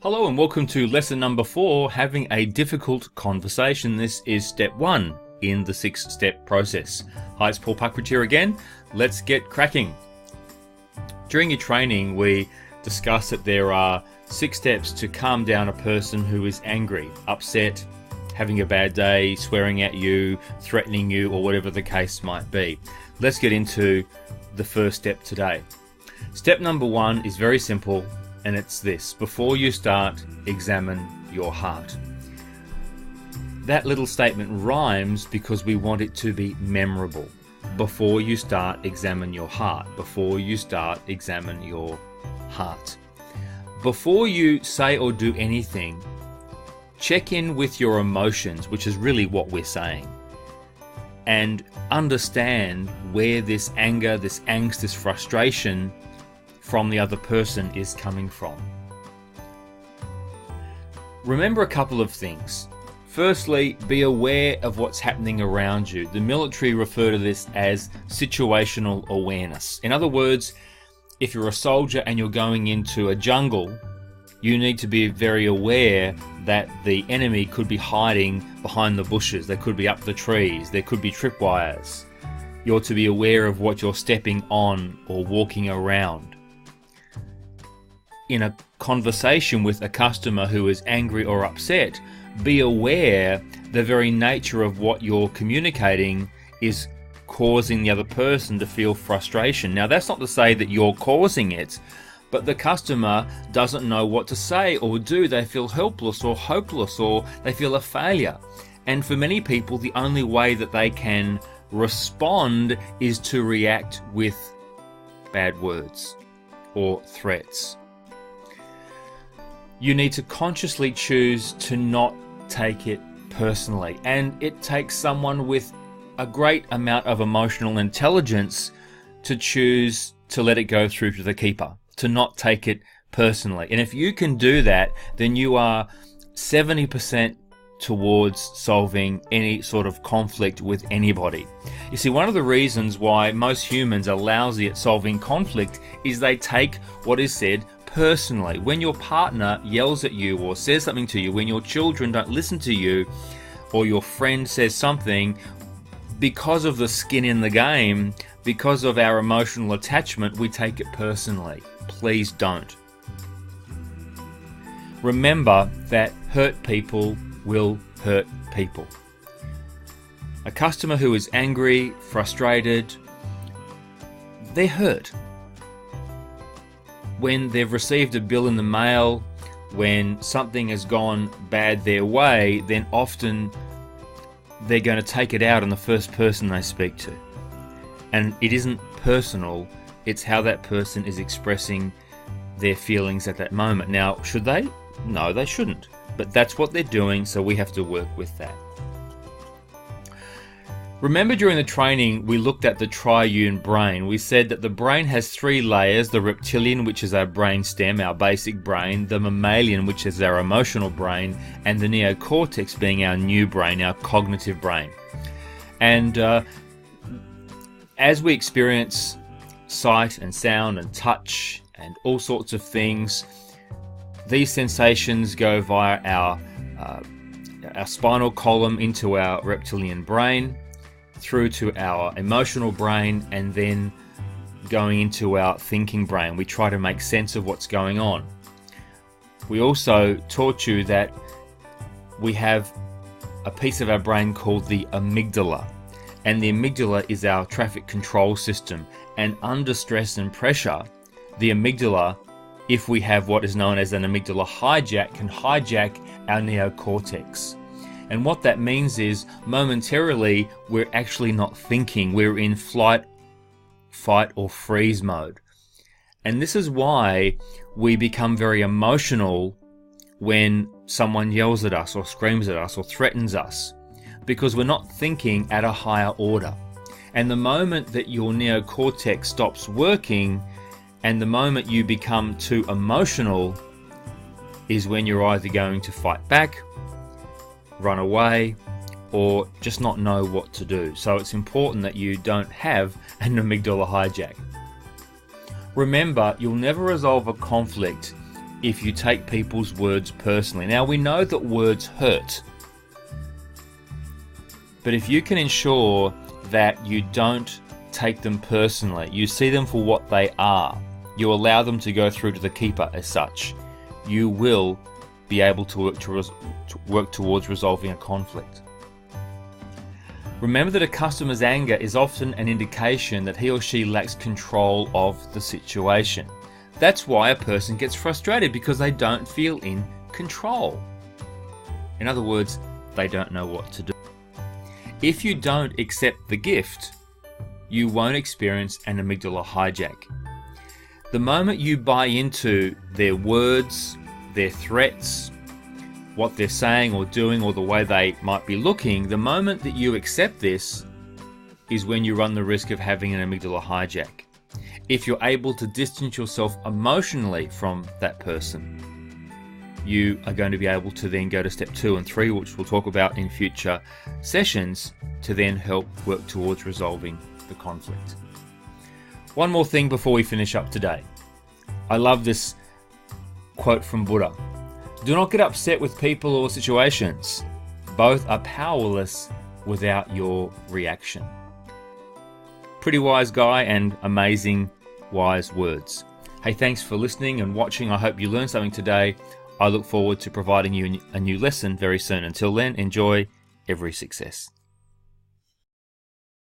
Hello and welcome to lesson number 4, having a difficult conversation. This is step 1 in the 6-step process. Hi, it's Paul Puckridge here again. Let's get cracking. During your training, we discussed that there are 6 steps to calm down a person who is angry, upset, having a bad day, swearing at you, threatening you, or whatever the case might be. Let's get into the first step today. Step number 1 is very simple. And it's this: before you start, examine your heart. That little statement rhymes because we want it to be memorable. Before you start, examine your heart. Before you start, examine your heart. Before you say or do anything, check in with your emotions, which is really what we're saying, and understand where this anger, this angst, this frustration from the other person is coming from. Remember a couple of things. Firstly, be aware of what's happening around you. The military refer to this as situational awareness. In other words, if you're a soldier and you're going into a jungle, you need to be very aware that the enemy could be hiding behind the bushes. They could be up the trees. There could be tripwires. You're to be aware of what you're stepping on or walking around. In a conversation with a customer who is angry or upset, be aware the very nature of what you're communicating is causing the other person to feel frustration. Now, that's not to say that you're causing it, but the customer doesn't know what to say or do. They feel helpless or hopeless, or they feel a failure. And for many people, the only way that they can respond is to react with bad words or threats. You need to consciously choose to not take it personally. And it takes someone with a great amount of emotional intelligence to choose to let it go through to the keeper, to not take it personally. And if you can do that, then you are 70% towards solving any sort of conflict with anybody. You see, one of the reasons why most humans are lousy at solving conflict is they take what is said personally. When your partner yells at you or says something to you, when your children don't listen to you, or your friend says something, because of the skin in the game, because of our emotional attachment, we take it personally. Please don't. Remember that hurt people will hurt people. A customer who is angry, frustrated, they're hurt. When they've received a bill in the mail, when something has gone bad their way, then often they're going to take it out on the first person they speak to. And it isn't personal, it's how that person is expressing their feelings at that moment. Now, should they? No, they shouldn't. But that's what they're doing, so we have to work with that. Remember, during the training, we looked at the triune brain. We said that the brain has 3 layers: the reptilian, which is our brain stem, our basic brain; the mammalian, which is our emotional brain; and the neocortex being our new brain, our cognitive brain. And as we experience sight and sound and touch and all sorts of things, these sensations go via our spinal column into our reptilian brain, through to our emotional brain, and then going into our thinking brain. We try to make sense of what's going on. We also taught you that we have a piece of our brain called the amygdala, and the amygdala is our traffic control system. And under stress and pressure, the amygdala, if we have what is known as an amygdala hijack, can hijack our neocortex. And what that means is, momentarily, we're actually not thinking. We're in flight, fight, or freeze mode. And this is why we become very emotional when someone yells at us or screams at us or threatens us, because we're not thinking at a higher order. And the moment that your neocortex stops working, and the moment you become too emotional, is when you're either going to fight back, run away, or just not know what to do. So it's important that you don't have an amygdala hijack. Remember, you'll never resolve a conflict if you take people's words personally. Now, we know that words hurt, but if you can ensure that you don't take them personally, you see them for what they are, you allow them to go through to the keeper as such, you will be able to work towards resolving a conflict. Remember that a customer's anger is often an indication that he or she lacks control of the situation. That's why a person gets frustrated, because they don't feel in control. In other words, they don't know what to do. If you don't accept the gift, you won't experience an amygdala hijack. The moment you buy into their words, their threats, what they're saying or doing, or the way they might be looking, the moment that you accept this is when you run the risk of having an amygdala hijack. If you're able to distance yourself emotionally from that person, you are going to be able to then go to step 2 and 3, which we'll talk about in future sessions, to then help work towards resolving the conflict. One more thing before we finish up today. I love this quote from Buddha. Do not get upset with people or situations. Both are powerless without your reaction. Pretty wise guy and amazing wise words. Hey, thanks for listening and watching. I hope you learned something today. I look forward to providing you a new lesson very soon. Until then, enjoy every success.